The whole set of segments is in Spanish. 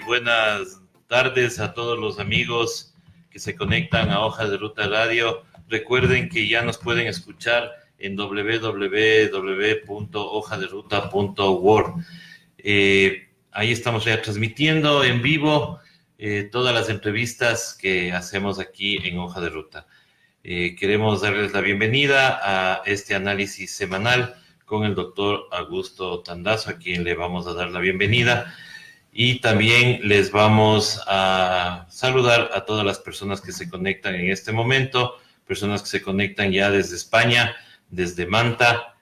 buenas tardes a todos los amigos que se conectan a Hoja de Ruta Radio. Recuerden que ya nos pueden escuchar en www.hojaderuta.org. Ahí estamos ya transmitiendo en vivo todas las entrevistas que hacemos aquí en Hoja de Ruta. Queremos darles la bienvenida a este análisis semanal con el doctor Augusto Tandazo, a quien le vamos a dar la bienvenida. Y también les vamos a saludar a todas las personas que se conectan en este momento, personas que se conectan ya desde España, desde Manta.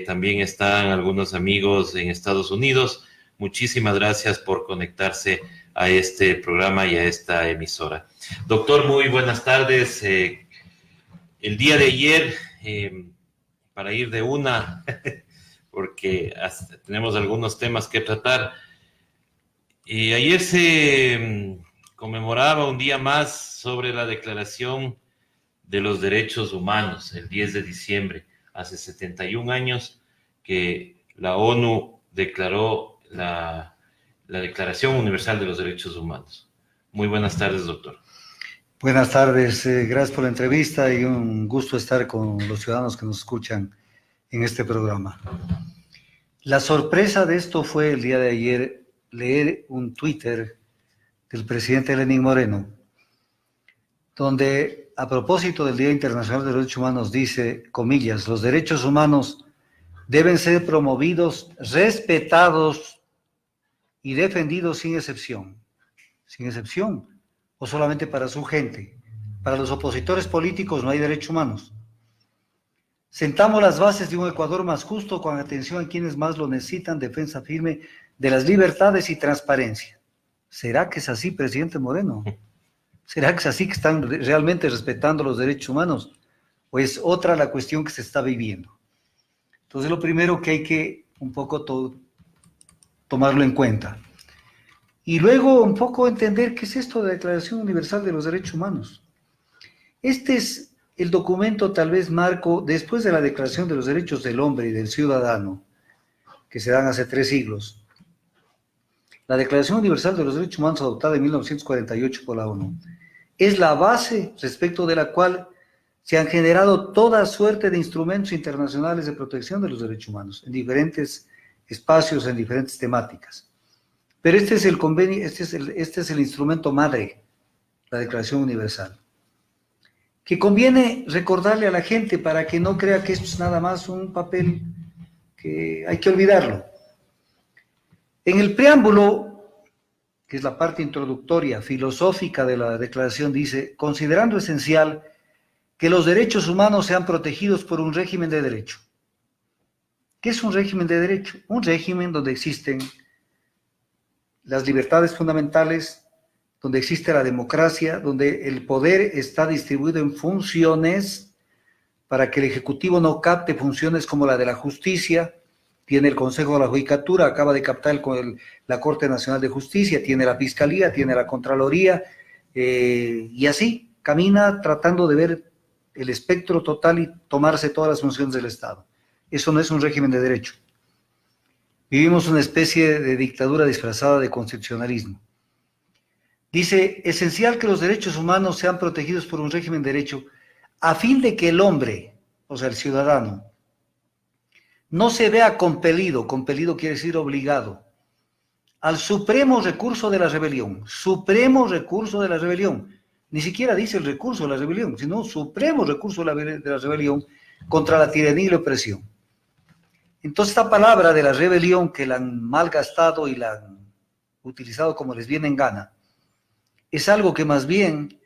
También están algunos amigos en Estados Unidos. Muchísimas gracias por conectarse a este programa y a esta emisora. Doctor, muy buenas tardes. El día de ayer, para ir de una, porque tenemos algunos temas que tratar, ayer se conmemoraba un día más sobre la Declaración de los Derechos Humanos, el 10 de diciembre, hace 71 años que la ONU declaró la Declaración Universal de los Derechos Humanos. Muy buenas tardes, doctor. Buenas tardes, gracias por la entrevista y un gusto estar con los ciudadanos que nos escuchan en este programa. La sorpresa de esto fue el día de ayer leer un Twitter del presidente Lenín Moreno, donde a propósito del Día Internacional de los Derechos Humanos dice, comillas, los derechos humanos deben ser promovidos, respetados y defendidos sin excepción, o solamente para su gente. Para los opositores políticos no hay derechos humanos. Sentamos las bases de un Ecuador más justo con atención a quienes más lo necesitan, defensa firme de las libertades y transparencia. ¿Será que es así, presidente Moreno? ¿Será que es así que están realmente respetando los derechos humanos? ¿O es otra la cuestión que se está viviendo? Entonces, lo primero que hay que un poco tomarlo en cuenta. Y luego un poco entender qué es esto de la Declaración Universal de los Derechos Humanos. Este es el documento tal vez marco después de la Declaración de los Derechos del Hombre y del Ciudadano, que se dan hace 3 siglos. La Declaración Universal de los Derechos Humanos, adoptada en 1948 por la ONU, es la base respecto de la cual se han generado toda suerte de instrumentos internacionales de protección de los derechos humanos, en diferentes espacios, en diferentes temáticas. Pero este es el convenio, este es el instrumento madre, la Declaración Universal, que conviene recordarle a la gente para que no crea que esto es nada más un papel que hay que olvidarlo. En el preámbulo, que es la parte introductoria, filosófica de la declaración, dice, considerando esencial que los derechos humanos sean protegidos por un régimen de derecho. ¿Qué es un régimen de derecho? Un régimen donde existen las libertades fundamentales, donde existe la democracia, donde el poder está distribuido en funciones para que el Ejecutivo no capte funciones como la de la justicia. Tiene el Consejo de la Judicatura, acaba de captar la Corte Nacional de Justicia, tiene la Fiscalía, tiene la Contraloría, y así camina tratando de ver el espectro total y tomarse todas las funciones del Estado. Eso no es un régimen de derecho. Vivimos una especie de dictadura disfrazada de constitucionalismo. Dice, esencial que los derechos humanos sean protegidos por un régimen de derecho a fin de que el hombre, o sea, el ciudadano, no se vea compelido quiere decir obligado, al supremo recurso de la rebelión, ni siquiera dice el recurso de la rebelión, sino supremo recurso de la rebelión contra la tiranía y la opresión. Entonces esta palabra de la rebelión que la han malgastado y la han utilizado como les viene en gana, es algo que más bien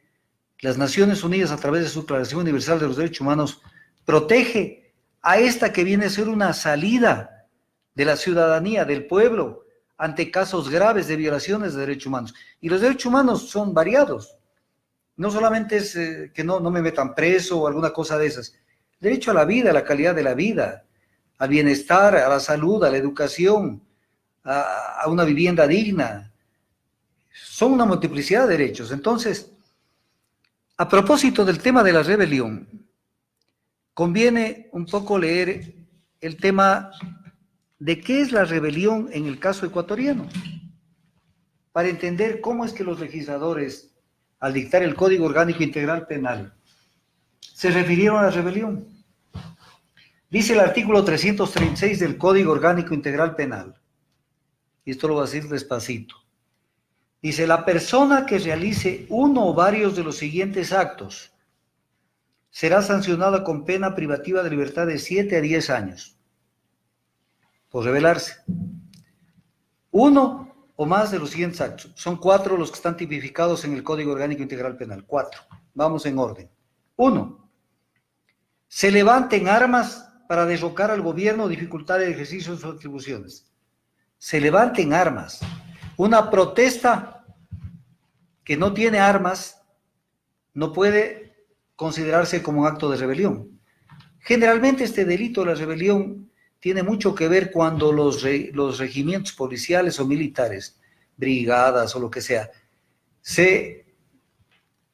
las Naciones Unidas a través de su Declaración Universal de los Derechos Humanos protege a esta que viene a ser una salida de la ciudadanía, del pueblo, ante casos graves de violaciones de derechos humanos. Y los derechos humanos son variados. No solamente es que no me metan preso o alguna cosa de esas. Derecho a la vida, a la calidad de la vida, al bienestar, a la salud, a la educación, a una vivienda digna. Son una multiplicidad de derechos. Entonces, a propósito del tema de la rebelión, conviene un poco leer el tema de qué es la rebelión en el caso ecuatoriano. para entender cómo es que los legisladores, al dictar el Código Orgánico Integral Penal, se refirieron a la rebelión. Dice el artículo 336 del Código Orgánico Integral Penal, y esto lo voy a decir despacito. Dice, la persona que realice uno o varios de los siguientes actos será sancionada con pena privativa de libertad de 7 a 10 años por rebelarse. Uno o más de los siguientes actos. Son 4 los que están tipificados en el Código Orgánico Integral Penal. 4. Vamos en orden. 1. Se levanten armas para derrocar al gobierno o dificultar el ejercicio de sus atribuciones. Se levanten armas. Una protesta que no tiene armas no puede considerarse como un acto de rebelión. Generalmente este delito de la rebelión tiene mucho que ver cuando los regimientos policiales o militares, brigadas o lo que sea,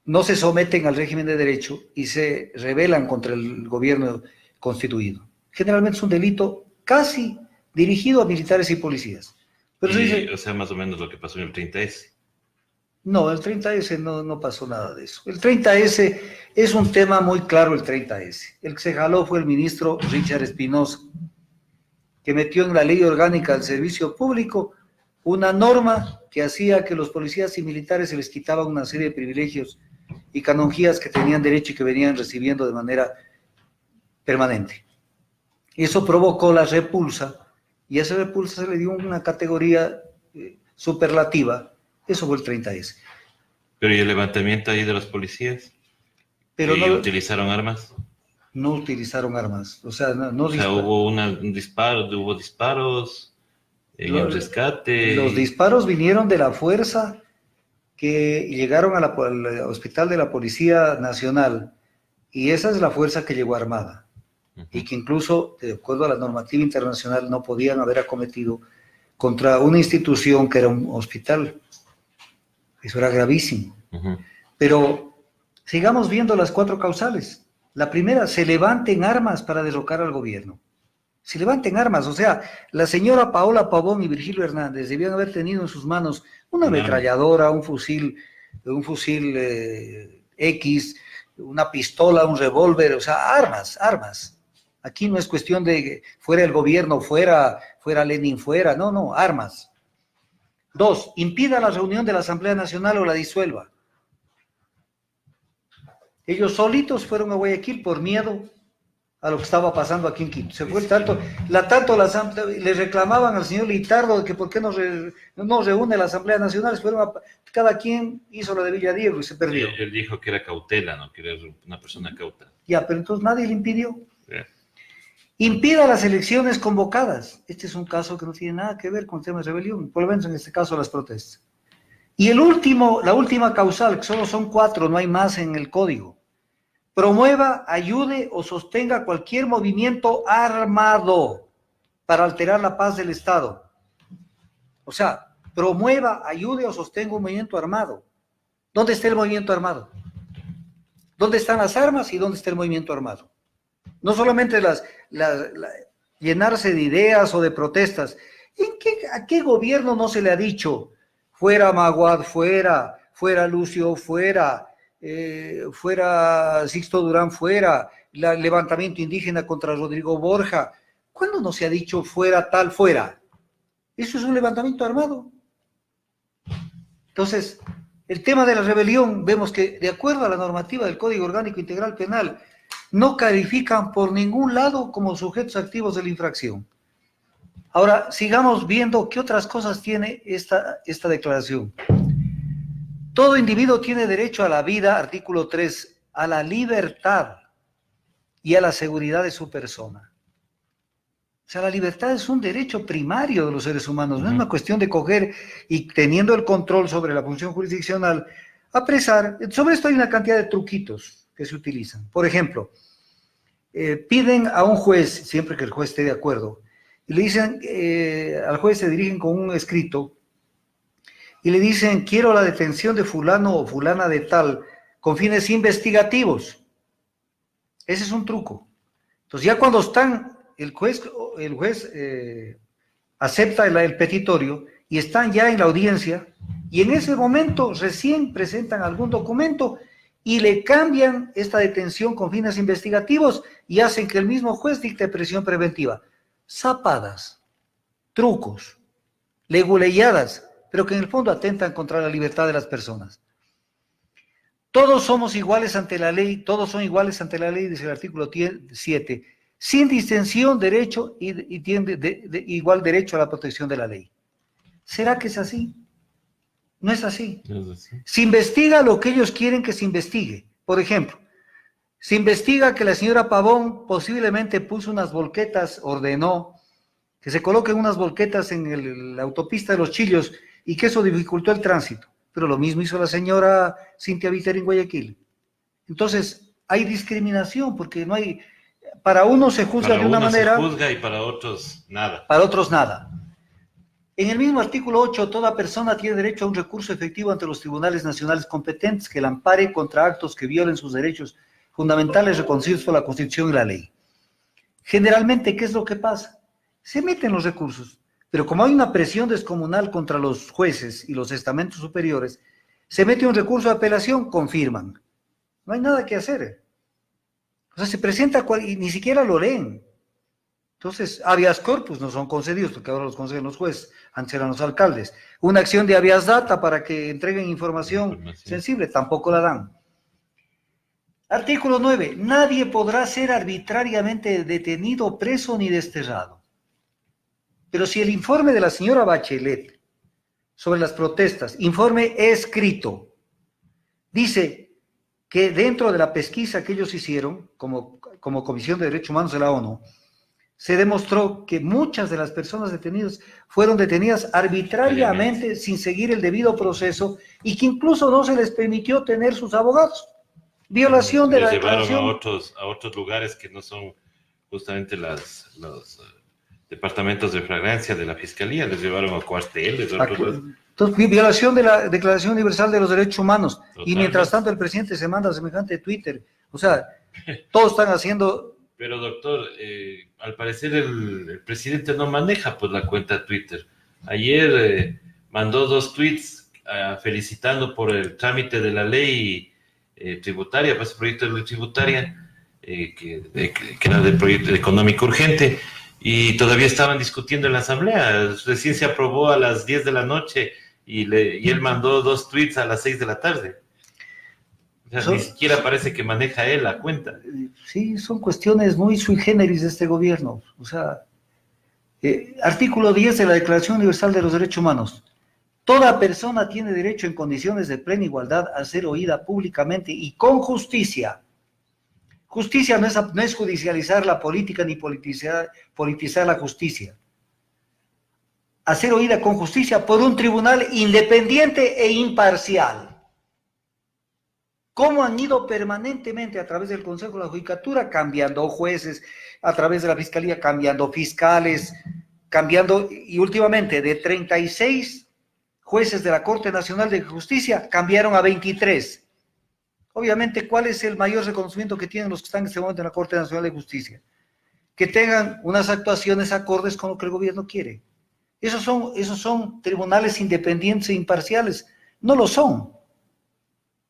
no se someten al régimen de derecho y se rebelan contra el gobierno constituido. Generalmente es un delito casi dirigido a militares y policías. Pero o sea, más o menos lo que pasó en el 30S. No, el 30S no pasó nada de eso. El 30S es un tema muy claro, el 30S. El que se jaló fue el ministro Richard Espinosa, que metió en la Ley Orgánica del Servicio Público una norma que hacía que los policías y militares se les quitaba una serie de privilegios y canonjías que tenían derecho y que venían recibiendo de manera permanente. Eso provocó la repulsa, y a esa repulsa se le dio una categoría superlativa. Eso fue el 30S. Pero ¿y el levantamiento ahí de los policías? Pero ¿Y no utilizaron armas? No utilizaron armas. O sea, hubo disparos en el rescate. Los disparos vinieron de la fuerza que llegaron al hospital de la Policía Nacional, y esa es la fuerza que llegó armada, y que incluso, de acuerdo a la normativa internacional, no podían haber acometido contra una institución que era un hospital. Eso era gravísimo. Pero sigamos viendo las 4 causales. La primera, se levanten armas para derrocar al gobierno. Se levanten armas, o sea, la señora Paola Pavón y Virgilio Hernández debían haber tenido en sus manos una ametralladora, un fusil X, una pistola, un revólver, o sea, armas. Aquí no es cuestión de que fuera el gobierno, fuera Lenin, no, armas. 2, impida la reunión de la Asamblea Nacional o la disuelva. Ellos solitos fueron a Guayaquil por miedo a lo que estaba pasando aquí en Quito. Se fue le reclamaban al señor Litardo que por qué no reúne la Asamblea Nacional. Cada quien hizo la de Villadiego y se perdió. Él dijo que era cautela, ¿no? Que era una persona cauta. Ya, pero entonces nadie le impidió. Yeah. Impida las elecciones convocadas. Este es un caso que no tiene nada que ver con el tema de rebelión, por lo menos en este caso las protestas. Y la última causal, que solo son 4, no hay más en el código. Promueva, ayude o sostenga cualquier movimiento armado para alterar la paz del Estado. O sea, promueva, ayude o sostenga un movimiento armado. ¿Dónde está el movimiento armado? ¿Dónde están las armas y dónde está el movimiento armado? No solamente llenarse de ideas o de protestas. ¿A qué gobierno no se le ha dicho fuera Maguad, fuera Lucio, fuera Sixto Durán, fuera el levantamiento indígena contra Rodrigo Borja? ¿Cuándo no se ha dicho fuera tal, fuera? Eso es un levantamiento armado. Entonces, el tema de la rebelión, vemos que de acuerdo a la normativa del Código Orgánico Integral Penal, no califican por ningún lado como sujetos activos de la infracción. Ahora, sigamos viendo qué otras cosas tiene esta declaración. Todo individuo tiene derecho a la vida, artículo 3, a la libertad y a la seguridad de su persona. O sea, la libertad es un derecho primario de los seres humanos, no es una cuestión de coger y teniendo el control sobre la función jurisdiccional, apresar. Sobre esto hay una cantidad de truquitos que se utilizan. Por ejemplo, piden a un juez, siempre que el juez esté de acuerdo, y le dicen, al juez se dirigen con un escrito, y le dicen, quiero la detención de fulano o fulana de tal, con fines investigativos. Ese es un truco. Entonces ya cuando están, el juez acepta el petitorio, y están ya en la audiencia, Y en ese momento recién presentan algún documento y le cambian esta detención con fines investigativos y hacen que el mismo juez dicte prisión preventiva. Zapadas, trucos, leguleyadas, pero que en el fondo atentan contra la libertad de las personas. Todos somos iguales ante la ley, todos son iguales ante la ley, dice el artículo 7, sin distinción, derecho y tiene igual derecho a la protección de la ley. ¿Será que es así? No es así. No es así. Se investiga lo que ellos quieren que se investigue. Por ejemplo, se investiga que la señora Pavón posiblemente puso unas volquetas, ordenó que se coloquen unas volquetas en la autopista de Los Chillos y que eso dificultó el tránsito. Pero lo mismo hizo la señora Cintia Viteri en Guayaquil. Entonces, hay discriminación porque no hay... Para unos se juzga Para de una unos manera... se juzga y para otros nada. Para otros nada. En el mismo artículo 8, toda persona tiene derecho a un recurso efectivo ante los tribunales nacionales competentes que la ampare contra actos que violen sus derechos fundamentales reconocidos por la Constitución y la ley. Generalmente, ¿qué es lo que pasa? Se meten los recursos, pero como hay una presión descomunal contra los jueces y los estamentos superiores, se mete un recurso de apelación, confirman. No hay nada que hacer. O sea, se presenta y ni siquiera lo leen. Entonces, habeas corpus no son concedidos, porque ahora los conceden los jueces, antes eran los alcaldes. Una acción de habeas data para que entreguen información sensible, tampoco la dan. Artículo 9. Nadie podrá ser arbitrariamente detenido, preso ni desterrado. Pero si el informe de la señora Bachelet sobre las protestas, informe escrito, dice que dentro de la pesquisa que ellos hicieron, como Comisión de Derechos Humanos de la ONU, se demostró que muchas de las personas detenidas fueron detenidas arbitrariamente sin seguir el debido proceso y que incluso no se les permitió tener sus abogados. Violación de la declaración. Llevaron a otros lugares que no son justamente los departamentos de flagrancia de la Fiscalía, les llevaron a cuarteles. Entonces, violación de la Declaración Universal de los Derechos Humanos. Totalmente. Y mientras tanto el presidente se manda semejante Twitter. O sea, todos están haciendo... Pero doctor, al parecer el presidente no maneja pues la cuenta Twitter. Ayer mandó 2 tweets felicitando por el trámite de la ley tributaria, pues proyecto de ley tributaria, que era del proyecto económico urgente, y todavía estaban discutiendo en la asamblea. Recién se aprobó a las 10 de la noche y él mandó 2 tweets a las 6 de la tarde. O sea, ni siquiera parece que maneja él la cuenta. Sí, son cuestiones muy sui generis de este gobierno. O sea, artículo 10 de la Declaración Universal de los Derechos Humanos. Toda persona tiene derecho en condiciones de plena igualdad a ser oída públicamente y con justicia. Justicia no es judicializar la política ni politizar la justicia. A ser oída con justicia por un tribunal independiente e imparcial. Cómo han ido permanentemente a través del Consejo de la Judicatura cambiando jueces, a través de la Fiscalía cambiando fiscales, cambiando, y últimamente de 36 jueces de la Corte Nacional de Justicia cambiaron a 23. Obviamente, ¿cuál es el mayor reconocimiento que tienen los que están en este momento en la Corte Nacional de Justicia? Que tengan unas actuaciones acordes con lo que el gobierno quiere. Esos son tribunales independientes e imparciales. No lo son.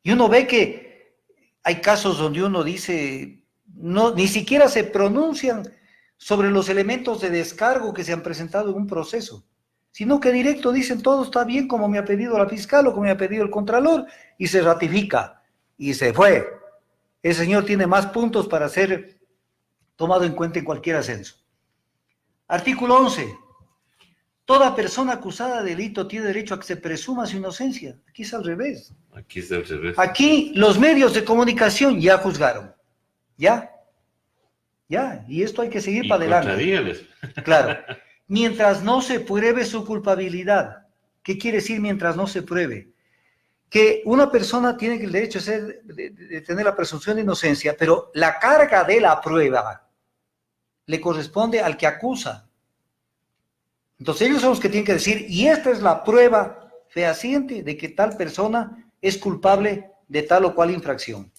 Y uno ve que hay casos donde uno dice, no, ni siquiera se pronuncian sobre los elementos de descargo que se han presentado en un proceso, sino que directo dicen todo está bien como me ha pedido la fiscal o como me ha pedido el contralor, y se ratifica, y se fue. Ese señor tiene más puntos para ser tomado en cuenta en cualquier ascenso. Artículo 11. Toda persona acusada de delito tiene derecho a que se presuma su inocencia. Aquí es al revés. Aquí es al revés. Aquí los medios de comunicación ya juzgaron. Ya. Y esto hay que seguir para adelante. Claro. Mientras no se pruebe su culpabilidad. ¿Qué quiere decir mientras no se pruebe? Que una persona tiene el derecho de tener la presunción de inocencia, pero la carga de la prueba le corresponde al que acusa. Entonces ellos son los que tienen que decir, y esta es la prueba fehaciente de que tal persona es culpable de tal o cual infracción.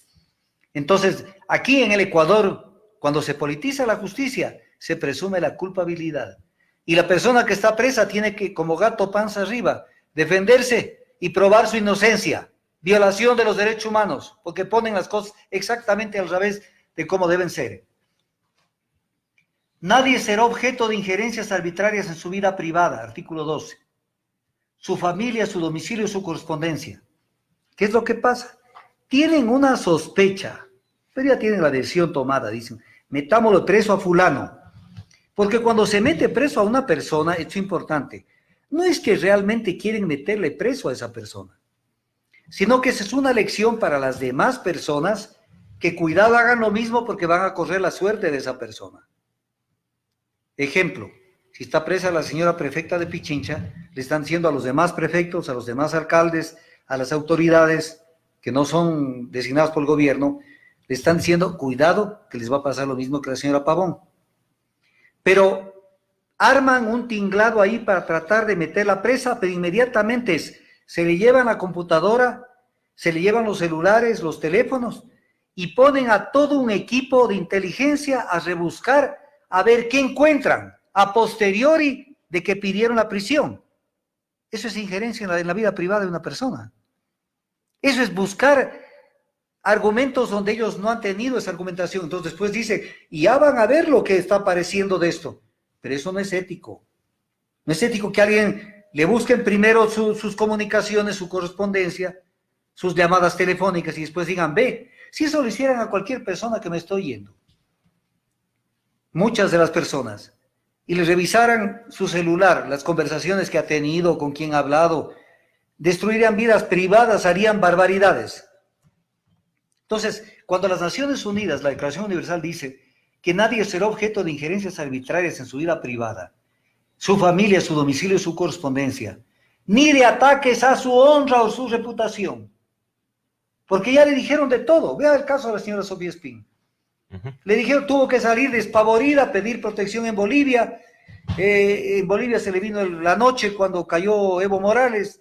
Entonces, aquí en el Ecuador, cuando se politiza la justicia, se presume la culpabilidad. Y la persona que está presa tiene que, como gato panza arriba, defenderse y probar su inocencia. Violación de los derechos humanos, porque ponen las cosas exactamente al revés de cómo deben ser. Nadie será objeto de injerencias arbitrarias en su vida privada, artículo 12. Su familia, su domicilio, su correspondencia. ¿Qué es lo que pasa? Tienen una sospecha, pero ya tienen la decisión tomada, dicen, metámoslo preso a fulano. Porque cuando se mete preso a una persona, esto es importante, no es que realmente quieren meterle preso a esa persona, sino que esa es una lección para las demás personas que cuidado hagan lo mismo porque van a correr la suerte de esa persona. Ejemplo, si está presa la señora prefecta de Pichincha, le están diciendo a los demás prefectos, a los demás alcaldes, a las autoridades que no son designadas por el gobierno, le están diciendo, cuidado, que les va a pasar lo mismo que a la señora Pavón. Pero arman un tinglado ahí para tratar de meterla presa, pero inmediatamente se le llevan la computadora, se le llevan los celulares, los teléfonos, y ponen a todo un equipo de inteligencia a rebuscar, a ver qué encuentran, a posteriori de que pidieron la prisión. Eso es injerencia en la vida privada de una persona. Eso es buscar argumentos donde ellos no han tenido esa argumentación. Entonces después dice, y ya van a ver lo que está apareciendo de esto. Pero eso no es ético. No es ético que alguien le busquen primero sus comunicaciones, su correspondencia, sus llamadas telefónicas y después digan, ve, si eso lo hicieran a cualquier persona que me estoy oyendo, muchas de las personas, y le revisaran su celular, las conversaciones que ha tenido, con quién ha hablado, destruirían vidas privadas, harían barbaridades. Entonces, cuando las Naciones Unidas, la Declaración Universal dice que nadie será objeto de injerencias arbitrarias en su vida privada, su familia, su domicilio, su correspondencia, ni de ataques a su honra o su reputación, porque ya le dijeron de todo. Vea el caso de la señora Sofía Espín. Le dijeron, tuvo que salir despavorida a pedir protección en Bolivia. En Bolivia se le vino la noche cuando cayó Evo Morales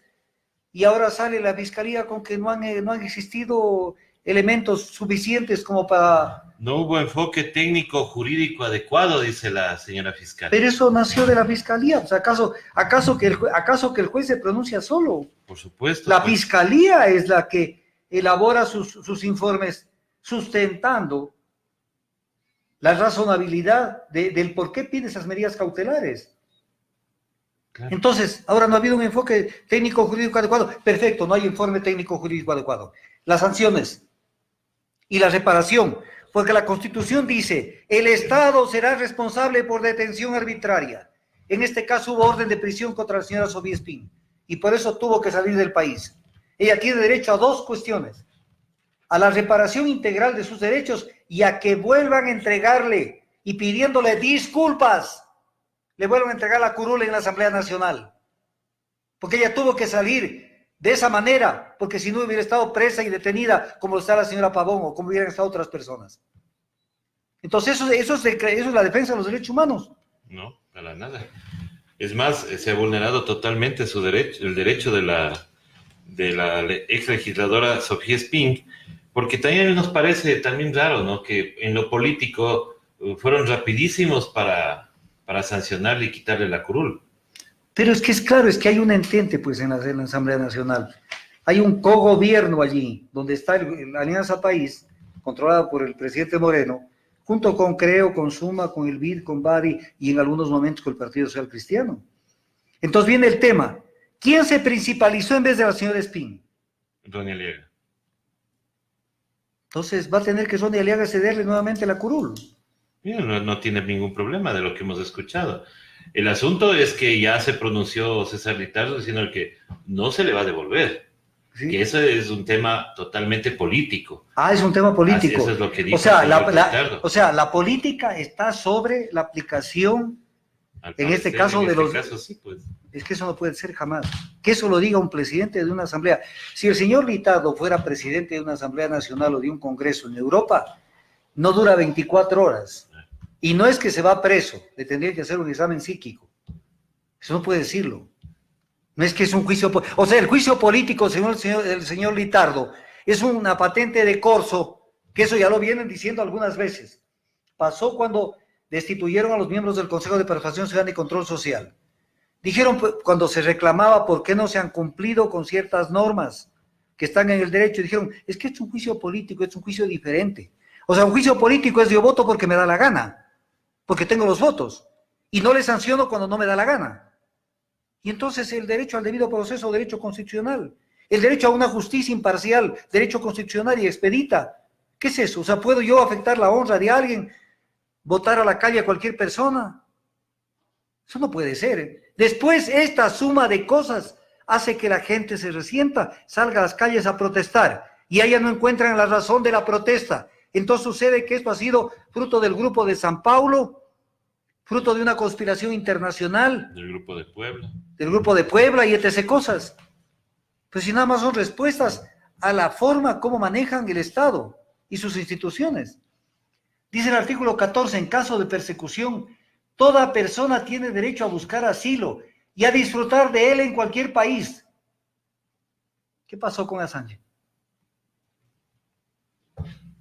y ahora sale la fiscalía con que no han existido elementos suficientes como para... No hubo enfoque técnico jurídico adecuado, dice la señora fiscal. Pero eso nació de la fiscalía. Pues, ¿acaso que el juez se pronuncia solo? Por supuesto. La fiscalía es la que elabora sus informes sustentando la razonabilidad del por qué pide esas medidas cautelares. Claro. Entonces, ahora no ha habido un enfoque técnico jurídico adecuado. Perfecto, no hay informe técnico jurídico adecuado. Las sanciones y la reparación, porque la Constitución dice, el Estado será responsable por detención arbitraria. En este caso hubo orden de prisión contra la señora Sofía Espín y por eso tuvo que salir del país. Ella tiene derecho a dos cuestiones: a la reparación integral de sus derechos y a que vuelvan a entregarle, y pidiéndole disculpas, le vuelvan a entregar la curul en la Asamblea Nacional. Porque ella tuvo que salir de esa manera, porque si no hubiera estado presa y detenida como está la señora Pavón o como hubieran estado otras personas. Entonces eso es la defensa de los derechos humanos. No, para nada. Es más, se ha vulnerado totalmente su derecho, el derecho de la ex legisladora Sofía Espín, porque también nos parece también raro, ¿no?, que en lo político fueron rapidísimos para sancionarle y quitarle la curul. Pero es que hay un entente pues en la Asamblea Nacional. Hay un cogobierno allí, donde está la Alianza País, controlada por el presidente Moreno, junto con Creo, con Suma, con el BID, con Bari y en algunos momentos con el Partido Social Cristiano. Entonces viene el tema. ¿Quién se principalizó en vez de la señora Espín? Ronnie Aliaga. Entonces va a tener que Ronnie Aliaga cederle nuevamente la curul. No tiene ningún problema de lo que hemos escuchado. El asunto es que ya se pronunció César Litardo diciendo que no se le va a devolver. ¿Sí? Que eso es un tema totalmente político. Ah, es un tema político. Eso es lo que dijo o sea, la política está sobre la aplicación, en este caso, sí, pues. Es que eso no puede ser jamás. Que eso lo diga un presidente de una asamblea. Si el señor Litardo fuera presidente de una asamblea nacional o de un congreso en Europa, no dura 24 horas. Y no es que se va preso, le tendría que hacer un examen psíquico. Eso no puede decirlo. No es que es un juicio... O sea, el juicio político, según el señor Litardo, es una patente de corso, que eso ya lo vienen diciendo algunas veces. Pasó cuando destituyeron a los miembros del Consejo de Participación Ciudadana y Control Social. Dijeron cuando se reclamaba por qué no se han cumplido con ciertas normas que están en el derecho, dijeron, es que es un juicio político, es un juicio diferente. O sea, un juicio político es yo voto porque me da la gana, porque tengo los votos, y no le sanciono cuando no me da la gana. Y entonces el derecho al debido proceso, derecho constitucional, el derecho a una justicia imparcial, derecho constitucional y expedita. ¿Qué es eso? O sea, ¿puedo yo afectar la honra de alguien, botar a la calle a cualquier persona? Eso no puede ser. Después, esta suma de cosas hace que la gente se resienta, salga a las calles a protestar, y allá no encuentran la razón de la protesta. Entonces sucede que esto ha sido fruto del grupo de San Paulo, fruto de una conspiración internacional. Del grupo de Puebla. Del grupo de Puebla y etc. cosas. Pues si nada más son respuestas a la forma como manejan el Estado y sus instituciones. Dice el artículo 14, en caso de persecución, toda persona tiene derecho a buscar asilo y a disfrutar de él en cualquier país. ¿Qué pasó con Assange?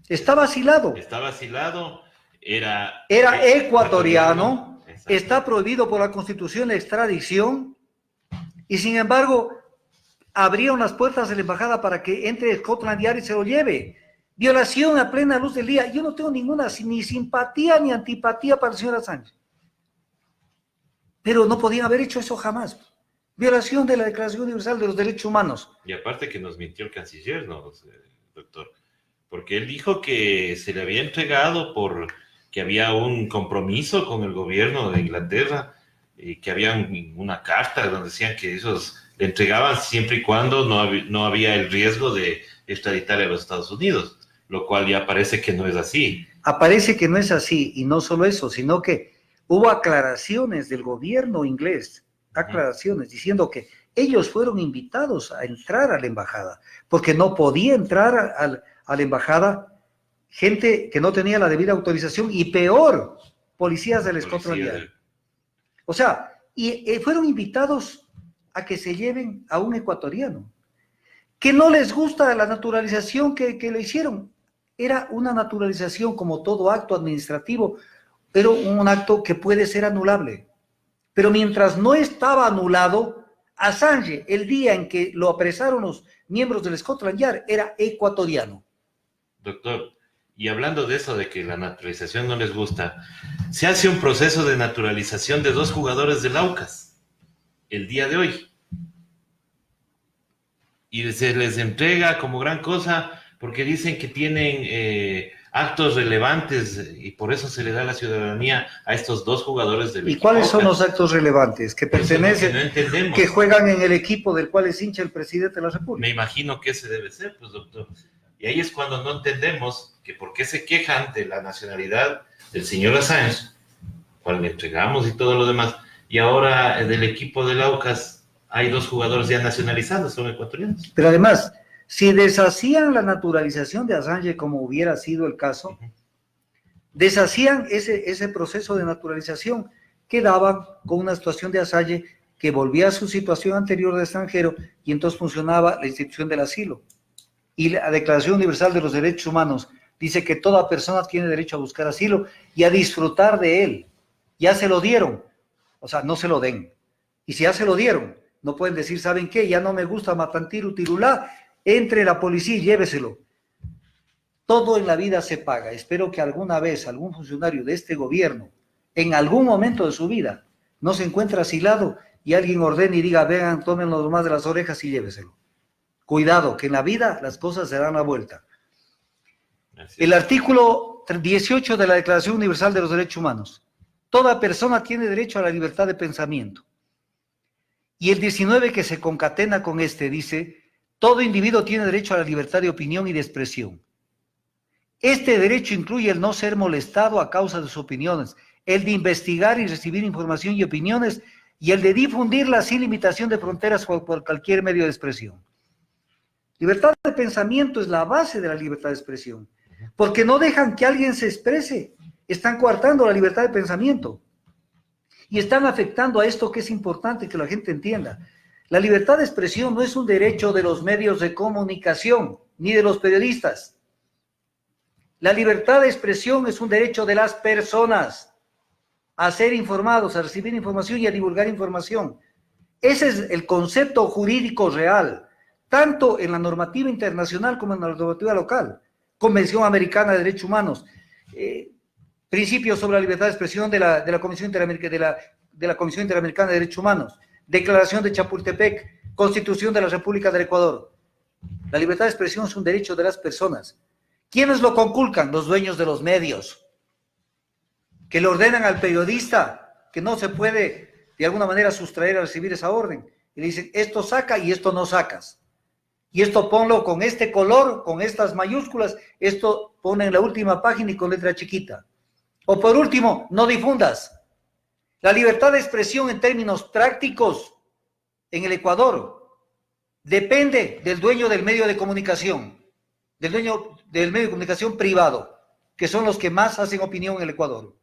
Está vacilado. Está vacilado, era ecuatoriano, está prohibido por la Constitución la extradición, y sin embargo, abrieron las puertas de la embajada para que entre Scotland Yard y se lo lleve. Violación a plena luz del día. Yo no tengo ninguna ni simpatía ni antipatía para el señor Assange. Pero no podían haber hecho eso jamás. Violación de la Declaración Universal de los Derechos Humanos. Y aparte que nos mintió el canciller, ¿no, doctor? Porque él dijo que se le había entregado que había un compromiso con el gobierno de Inglaterra, y que había una carta donde decían que esos le entregaban siempre y cuando no había el riesgo de extraditar a los Estados Unidos, lo cual ya parece que no es así. Aparece que no es así, y no solo eso, sino que hubo aclaraciones del gobierno inglés, diciendo que ellos fueron invitados a entrar a la embajada, porque no podía entrar a la embajada gente que no tenía la debida autorización, y peor, policías del Scotland Yard. O sea, y fueron invitados a que se lleven a un ecuatoriano, que no les gusta la naturalización que le hicieron. Era una naturalización, como todo acto administrativo, pero un acto que puede ser anulable. Pero mientras no estaba anulado, Assange, el día en que lo apresaron los miembros del Scotland Yard, era ecuatoriano. Doctor, y hablando de eso, de que la naturalización no les gusta, se hace un proceso de naturalización de 2 jugadores del Aucas el día de hoy. Y se les entrega como gran cosa porque dicen que tienen actos relevantes y por eso se le da la ciudadanía a estos 2 jugadores del equipo. ¿Y cuáles son los actos relevantes? Que pertenecen, que juegan en el equipo del cual es hincha el presidente de la República. Me imagino que ese debe ser, pues, doctor. Y ahí es cuando no entendemos que por qué se quejan de la nacionalidad del señor Assange, cual le entregamos y todo lo demás, y ahora del equipo del Aucas hay 2 jugadores ya nacionalizados, son ecuatorianos. Pero además, si deshacían la naturalización de Assange, como hubiera sido el caso, deshacían ese proceso de naturalización, quedaban con una situación de Assange que volvía a su situación anterior de extranjero, y entonces funcionaba la institución del asilo. Y la Declaración Universal de los Derechos Humanos dice que toda persona tiene derecho a buscar asilo y a disfrutar de él. Ya se lo dieron, o sea, no se lo den. Y si ya se lo dieron, no pueden decir, ¿saben qué? Ya no me gusta Matantiru Tirulá, entre la policía y lléveselo. Todo en la vida se paga. Espero que alguna vez algún funcionario de este gobierno, en algún momento de su vida, no se encuentre asilado y alguien ordene y diga, vean, tómenlo más de las orejas y lléveselo. Cuidado, que en la vida las cosas se dan la vuelta. El artículo 18 de la Declaración Universal de los Derechos Humanos. Toda persona tiene derecho a la libertad de pensamiento. Y el 19, que se concatena con este, dice, todo individuo tiene derecho a la libertad de opinión y de expresión. Este derecho incluye el no ser molestado a causa de sus opiniones, el de investigar y recibir información y opiniones, y el de difundirlas sin limitación de fronteras por cualquier medio de expresión. Libertad de pensamiento es la base de la libertad de expresión, porque no dejan que alguien se exprese, están coartando la libertad de pensamiento y están afectando a esto que es importante que la gente entienda. La libertad de expresión no es un derecho de los medios de comunicación ni de los periodistas. La libertad de expresión es un derecho de las personas a ser informados, a recibir información y a divulgar información. Ese es el concepto jurídico real, tanto en la normativa internacional como en la normativa local. Convención Americana de Derechos Humanos, principios sobre la libertad de expresión de la Comisión Interamericana de Derechos Humanos, Declaración de Chapultepec, Constitución de la República del Ecuador. La libertad de expresión es un derecho de las personas. ¿Quiénes lo conculcan? Los dueños de los medios, que le ordenan al periodista que no se puede de alguna manera sustraer a recibir esa orden. Y le dicen, esto saca y esto no sacas. Y esto ponlo con este color, con estas mayúsculas, esto pone en la última página y con letra chiquita. O por último, no difundas. La libertad de expresión en términos prácticos en el Ecuador depende del dueño del medio de comunicación, del dueño del medio de comunicación privado, que son los que más hacen opinión en el Ecuador.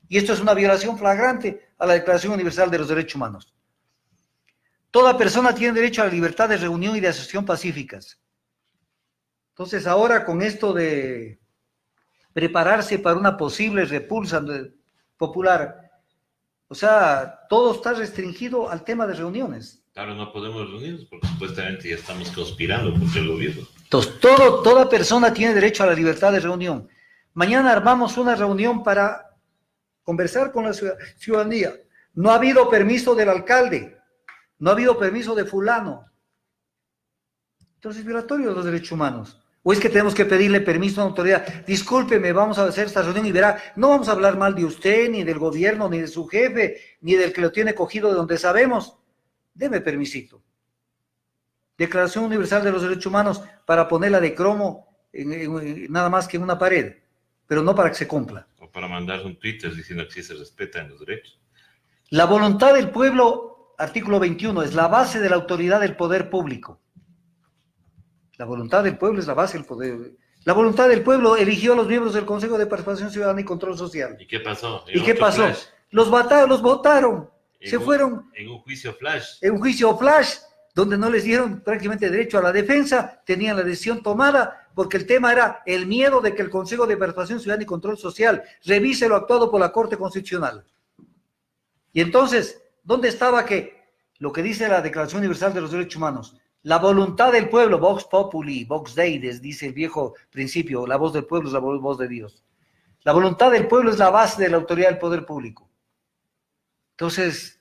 Y esto es una violación flagrante a la Declaración Universal de los Derechos Humanos. Toda persona tiene derecho a la libertad de reunión y de asociación pacíficas. Entonces ahora con esto de prepararse para una posible repulsa popular, o sea, todo está restringido al tema de reuniones. Claro, no podemos reunirnos porque supuestamente ya estamos conspirando contra el gobierno. Entonces, toda persona tiene derecho a la libertad de reunión. Mañana armamos una reunión para conversar con la ciudadanía. No ha habido permiso del alcalde, no ha habido permiso de fulano. Entonces, es violatorio de los derechos humanos. ¿O es que tenemos que pedirle permiso a una autoridad? Discúlpeme, vamos a hacer esta reunión y verá, no vamos a hablar mal de usted, ni del gobierno, ni de su jefe, ni del que lo tiene cogido de donde sabemos. Deme permisito. Declaración Universal de los Derechos Humanos para ponerla de cromo nada más que en una pared, pero no para que se cumpla. O para mandar un Twitter diciendo que sí se respetan los derechos. La voluntad del pueblo, artículo 21, es la base de la autoridad del poder público. La voluntad del pueblo es la base del poder. La voluntad del pueblo eligió a los miembros del Consejo de Participación Ciudadana y Control Social. ¿Y qué pasó? ¿Y qué pasó? Flash. Los votaron. Se fueron. En un juicio flash. En un juicio flash, donde no les dieron prácticamente derecho a la defensa, tenían la decisión tomada, porque el tema era el miedo de que el Consejo de Participación Ciudadana y Control Social revise lo actuado por la Corte Constitucional. Y entonces, ¿dónde estaba lo que dice la Declaración Universal de los Derechos Humanos? La voluntad del pueblo, Vox Populi, Vox Dei, dice el viejo principio, la voz del pueblo es la voz de Dios. La voluntad del pueblo es la base de la autoridad del poder público. Entonces,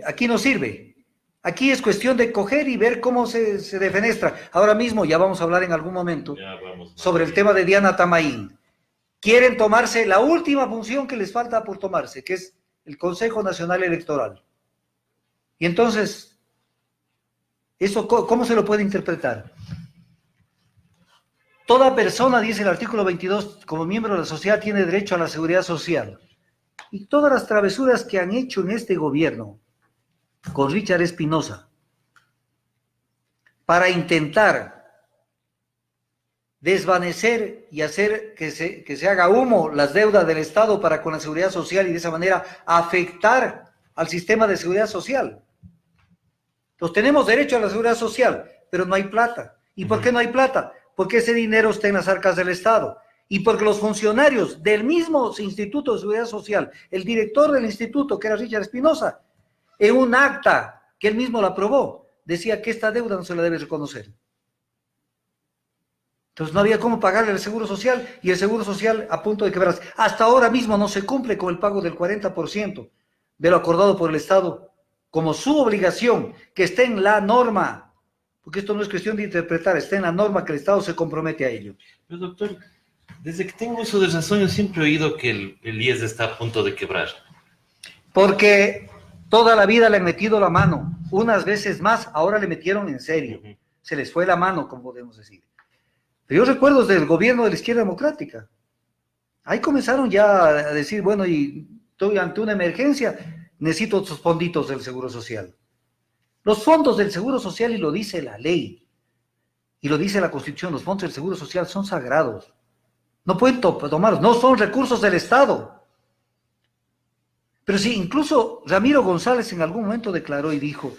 aquí no sirve. Aquí es cuestión de coger y ver cómo se defenestra. Ahora mismo, ya vamos a hablar en algún momento sobre el tema de Diana Tamaín. Quieren tomarse la última función que les falta por tomarse, que es el Consejo Nacional Electoral. Y entonces, ¿eso cómo se lo puede interpretar? Toda persona, dice el artículo 22, como miembro de la sociedad, tiene derecho a la seguridad social. Y todas las travesuras que han hecho en este gobierno con Richard Espinosa para intentar desvanecer y hacer que se haga humo las deudas del Estado para con la seguridad social y de esa manera afectar al sistema de seguridad social. Entonces tenemos derecho a la seguridad social, pero no hay plata. ¿Y por qué no hay plata? Porque ese dinero está en las arcas del Estado. Y porque los funcionarios del mismo Instituto de Seguridad Social, el director del instituto, que era Richard Espinosa, en un acta que él mismo la aprobó, decía que esta deuda no se la debe reconocer. Entonces no había cómo pagarle el Seguro Social y el Seguro Social a punto de quebrarse. Hasta ahora mismo no se cumple con el pago del 40% de lo acordado por el Estado como su obligación, que está en la norma, porque esto no es cuestión de interpretar, está en la norma que el Estado se compromete a ello. Pero doctor, desde que tengo uso de razón, yo siempre he oído que el IES está a punto de quebrar. Porque toda la vida le han metido la mano, unas veces más, ahora le metieron en serio. Se les fue la mano, como podemos decir. Pero yo recuerdo desde el gobierno de la izquierda democrática. Ahí comenzaron ya a decir, bueno, y estoy ante una emergencia, necesito otros fonditos del Seguro Social. Los fondos del Seguro Social, y lo dice la ley, y lo dice la Constitución, los fondos del Seguro Social son sagrados. No pueden tomarlos, no son recursos del Estado. Pero sí, incluso Ramiro González en algún momento declaró y dijo,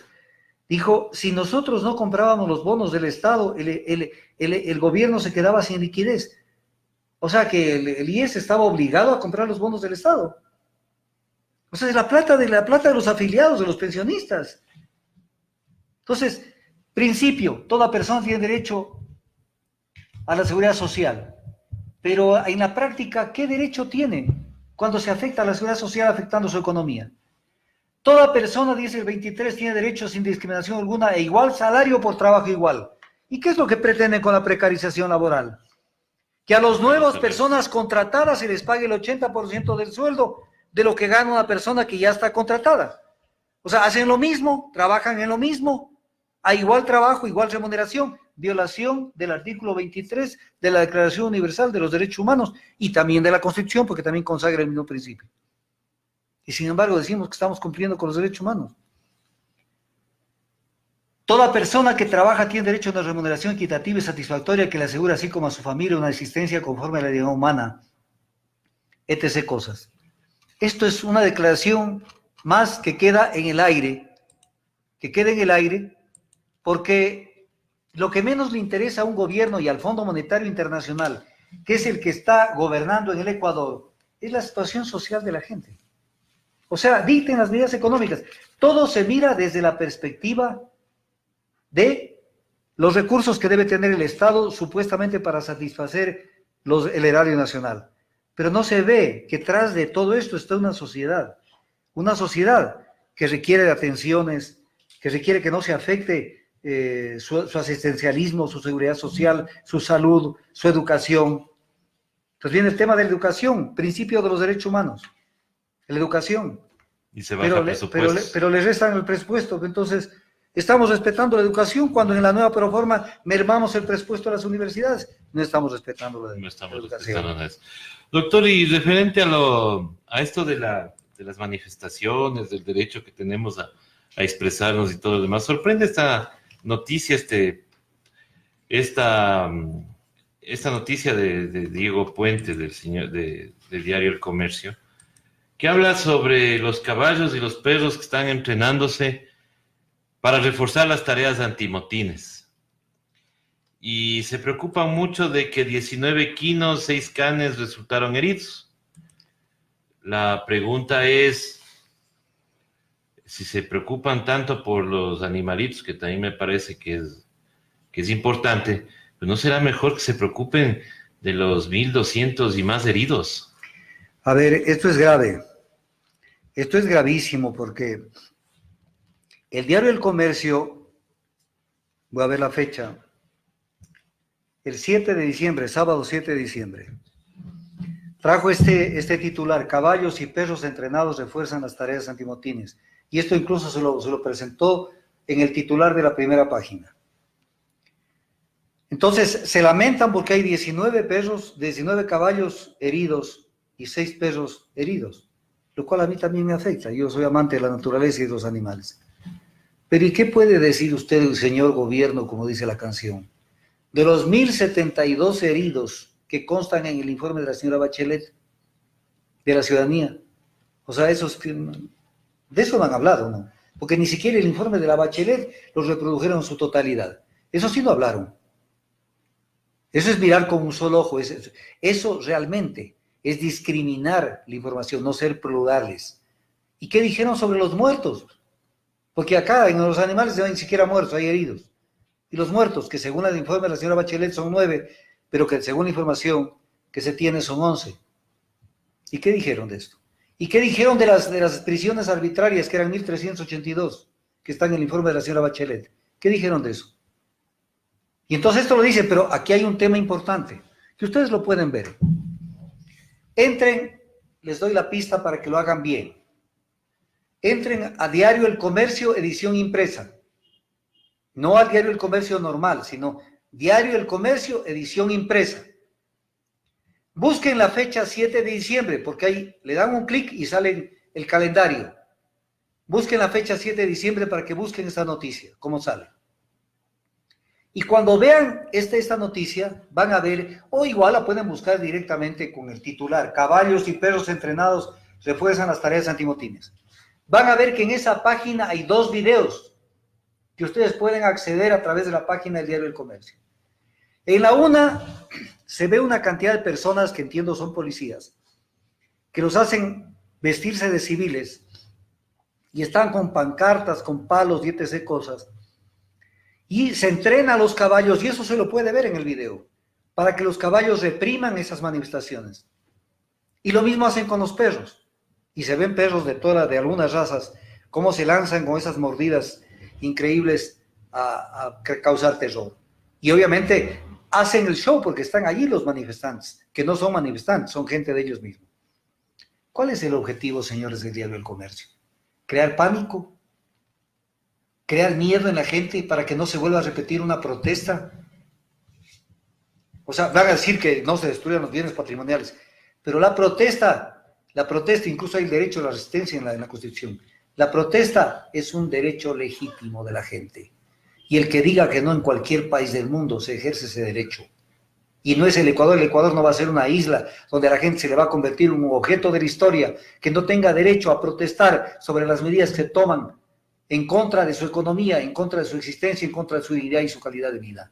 si nosotros no comprábamos los bonos del Estado, el gobierno se quedaba sin liquidez. O sea que el IES estaba obligado a comprar los bonos del Estado. O sea, es la plata de los afiliados, de los pensionistas. Entonces, principio, toda persona tiene derecho a la seguridad social, pero en la práctica, ¿qué derecho tiene cuando se afecta a la seguridad social afectando su economía? Toda persona, dice el 23, tiene derecho sin discriminación alguna e igual salario por trabajo igual. ¿Y qué es lo que pretenden con la precarización laboral? Que a las nuevas personas contratadas se les pague el 80% del sueldo de lo que gana una persona que ya está contratada. O sea, hacen lo mismo, trabajan en lo mismo, a igual trabajo, igual remuneración, violación del artículo 23 de la Declaración Universal de los Derechos Humanos y también de la Constitución, porque también consagra el mismo principio. Y sin embargo decimos que estamos cumpliendo con los derechos humanos. Toda persona que trabaja tiene derecho a una remuneración equitativa y satisfactoria que le asegura, así como a su familia, una existencia conforme a la dignidad humana, etc. cosas. Esto es una declaración más que queda en el aire, porque lo que menos le interesa a un gobierno y al Fondo Monetario Internacional, que es el que está gobernando en el Ecuador, es la situación social de la gente. O sea, dicten las medidas económicas. Todo se mira desde la perspectiva de los recursos que debe tener el Estado supuestamente para satisfacer el erario nacional. Pero no se ve que tras de todo esto está una sociedad que requiere de atenciones, que requiere que no se afecte su asistencialismo, su seguridad social, su salud, su educación. Entonces viene el tema de la educación, principio de los derechos humanos, la educación. Y se baja presupuesto. Pero le restan el presupuesto, entonces estamos respetando la educación cuando en la nueva proforma mermamos el presupuesto de las universidades. No estamos respetando la educación. Doctor, y referente a esto de las manifestaciones, del derecho que tenemos a expresarnos y todo lo demás, sorprende esta noticia, esta noticia de Diego Puente, del diario El Comercio, que habla sobre los caballos y los perros que están entrenándose para reforzar las tareas antimotines. Y se preocupan mucho de que 19 equinos, 6 canes resultaron heridos. La pregunta es, si se preocupan tanto por los animalitos, que también me parece que es importante, pues ¿no será mejor que se preocupen de los 1.200 y más heridos? A ver, esto es grave. Esto es gravísimo porque el diario El Comercio, voy a ver la fecha, el 7 de diciembre, sábado 7 de diciembre, trajo este titular: caballos y perros entrenados refuerzan las tareas antimotines. Y esto incluso se lo presentó en el titular de la primera página. Entonces, se lamentan porque hay 19 caballos heridos y 6 perros heridos, lo cual a mí también me afecta. Yo soy amante de la naturaleza y de los animales. Pero ¿y qué puede decir usted, el señor gobierno, como dice la canción? De los 1.072 heridos que constan en el informe de la señora Bachelet, de la ciudadanía. O sea, de eso no han hablado, ¿no? Porque ni siquiera el informe de la Bachelet los reprodujeron en su totalidad. Eso sí no hablaron. Eso es mirar con un solo ojo. Eso realmente es discriminar la información, no ser plurales. ¿Y qué dijeron sobre los muertos? Porque acá en los animales no hay ni siquiera muertos, hay heridos. Y los muertos, que según el informe de la señora Bachelet son 9, pero que según la información que se tiene son 11. ¿Y qué dijeron de esto? ¿Y qué dijeron de las prisiones arbitrarias, que eran 1.382, que están en el informe de la señora Bachelet? ¿Qué dijeron de eso? Y entonces esto lo dice, pero aquí hay un tema importante, que ustedes lo pueden ver. Entren, les doy la pista para que lo hagan bien. Entren a Diario El Comercio, edición impresa. No al Diario El Comercio normal, sino Diario El Comercio, edición impresa. Busquen la fecha 7 de diciembre, porque ahí le dan un clic y sale el calendario. Busquen la fecha 7 de diciembre para que busquen esta noticia, cómo sale. Y cuando vean esta noticia, van a ver, o igual la pueden buscar directamente con el titular: caballos y perros entrenados refuerzan las tareas antimotines. Van a ver que en esa página hay 2 videos que ustedes pueden acceder a través de la página del Diario del Comercio. En la una se ve una cantidad de personas que entiendo son policías, que los hacen vestirse de civiles y están con pancartas, con palos y etc. cosas, Y se entrena a los caballos, y eso se lo puede ver en el video, para que los caballos repriman esas manifestaciones. Y lo mismo hacen con los perros. Y se ven perros de algunas razas, cómo se lanzan con esas mordidas increíbles a causar terror. Y obviamente hacen el show porque están allí los manifestantes, que no son manifestantes, son gente de ellos mismos. ¿Cuál es el objetivo, señores del Diario del Comercio? ¿Crear pánico? ¿Crear miedo en la gente para que no se vuelva a repetir una protesta? O sea, van a decir que no se destruyan los bienes patrimoniales, pero la protesta, incluso hay el derecho a la resistencia en la Constitución. La protesta es un derecho legítimo de la gente. Y el que diga que no en cualquier país del mundo se ejerce ese derecho. Y no es el Ecuador no va a ser una isla donde a la gente se le va a convertir en un objeto de la historia que no tenga derecho a protestar sobre las medidas que se toman en contra de su economía, en contra de su existencia, en contra de su dignidad y su calidad de vida.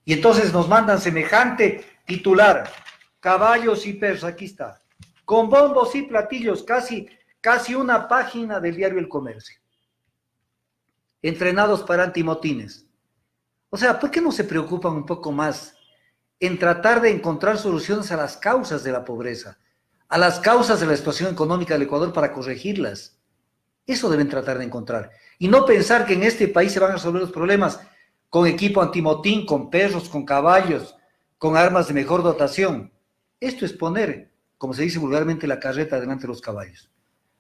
Y entonces nos mandan semejante titular, caballos y perros, aquí está, con bombos y platillos, casi una página del Diario El Comercio. Entrenados para antimotines. O sea, ¿por qué no se preocupan un poco más en tratar de encontrar soluciones a las causas de la pobreza, a las causas de la situación económica del Ecuador para corregirlas? Eso deben tratar de encontrar. Y no pensar que en este país se van a resolver los problemas con equipo antimotín, con perros, con caballos, con armas de mejor dotación. Esto es poner, como se dice vulgarmente, la carreta delante de los caballos.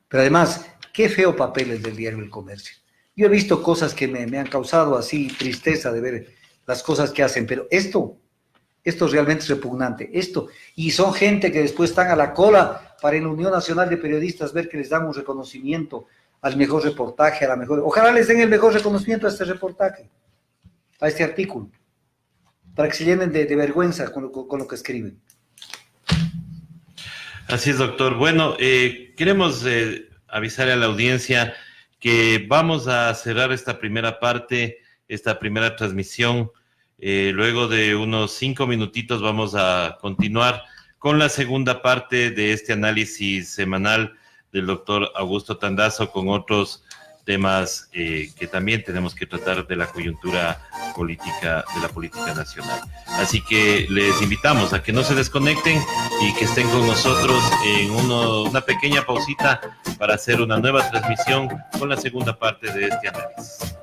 Pero además, qué feo papel el del Diario El Comercio. Yo he visto cosas que me han causado así tristeza de ver las cosas que hacen, pero esto realmente es repugnante. Y son gente que después están a la cola para en la Unión Nacional de Periodistas ver que les dan un reconocimiento al mejor reportaje, a la mejor... Ojalá les den el mejor reconocimiento a este reportaje, a este artículo, para que se llenen de vergüenza con lo que escriben. Así es, doctor. Bueno, queremos avisar a la audiencia que vamos a cerrar esta primera parte, esta primera transmisión. Luego de unos 5 minutitos vamos a continuar con la segunda parte de este análisis semanal del doctor Augusto Tandazo con otros temas que también tenemos que tratar de la coyuntura política, de la política nacional. Así que les invitamos a que no se desconecten y que estén con nosotros en una pequeña pausita para hacer una nueva transmisión con la segunda parte de este análisis.